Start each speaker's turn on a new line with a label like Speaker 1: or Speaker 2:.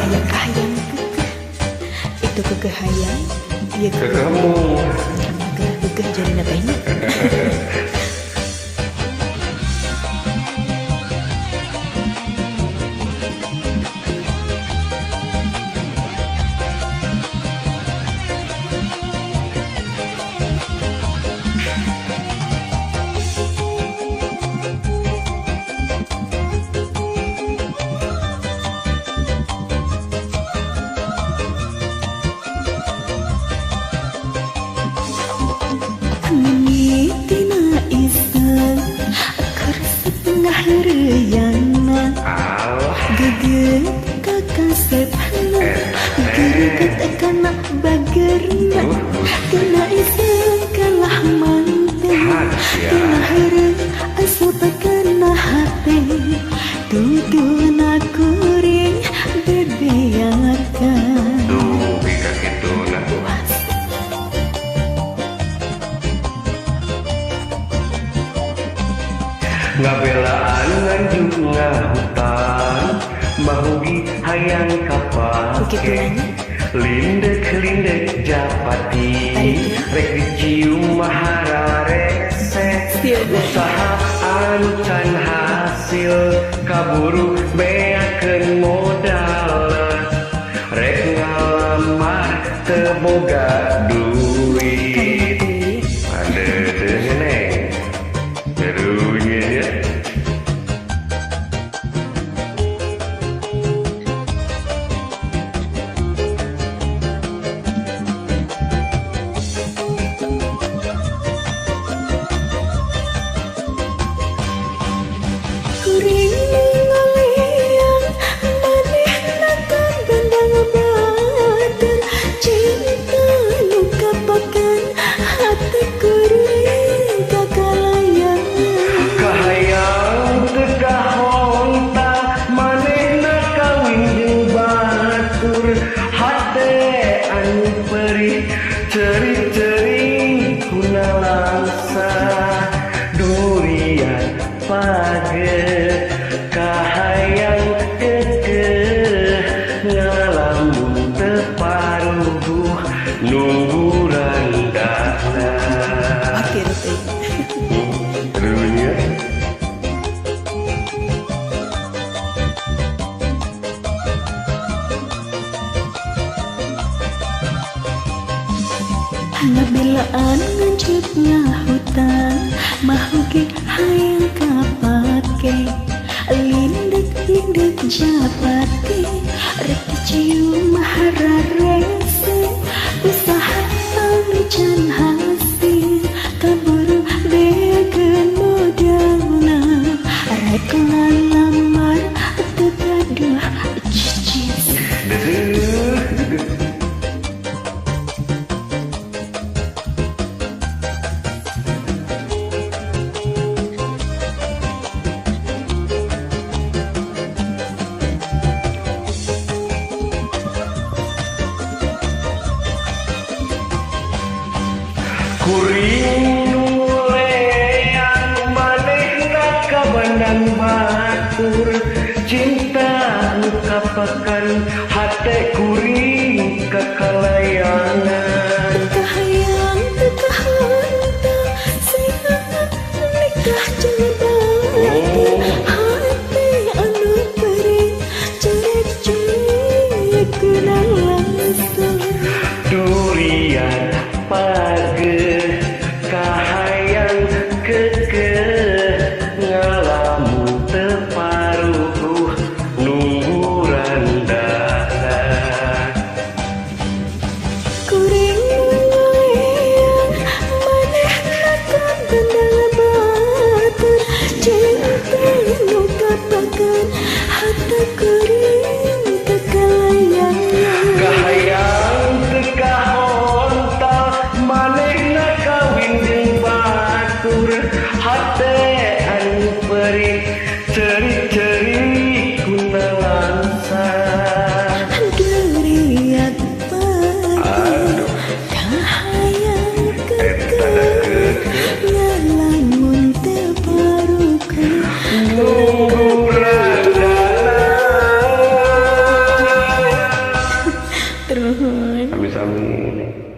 Speaker 1: Hayang kahayang itu kekehayang dia
Speaker 2: ke kamu.
Speaker 1: kekeh jadi natanya. Tina iseng kerasa tengah reyana geget kakasepna geget kana bagerna tina iseng kalah manten tina here asup kana hate tutuna kuring bebeakan
Speaker 2: Tuh kayak gitu nah. Ngabelaan nganjuk ngahutan mahugi hayang kapake lindek japati rek dicium mahara rese usaha anu can hasil kaburu beakeun modalna rek ngalamar teu boga duit ade teu neng terunya ya.
Speaker 1: kuring ngalian manehna kan bandang bater cinta luka pakan hati kuring kakalayan
Speaker 2: Kahayang kedahonta manehna kawin jeung batur hate anu perih ceri-ceri kunalangsa durian page kahayang kekeh ngalamun teu paruguh nunggu randahna
Speaker 1: akhir teh
Speaker 2: terunya.
Speaker 1: ngabelaan ngancutnya hutan mahuge hayang kapake lindek japati rek cium mahara rese usaha anu can hasil kaburu beakeun modalna rek ngalamar teu gaduh cicis
Speaker 2: Kuring nulean manehna ka bandang batur cinta nu kapakan hate kuring kakalayangan
Speaker 1: kahayang hanta sehat nikah jeung hati anu perih cerek kunang langsung
Speaker 2: durian page kahayang kekeh ngalamun teu paruguh nunggu randahna
Speaker 1: kuring ngalian manehna kan bandang batur cinta nu kapakan hati kuring kakalayan
Speaker 2: kahayang kedahonta manehna kawin jeung batur hate anu perih ceri-ceri kunalangsa
Speaker 1: geriat pagi kahayang kekeh ngalamun teu paruguh
Speaker 2: nunggu randahna
Speaker 1: Amin.
Speaker 2: Sami-sami.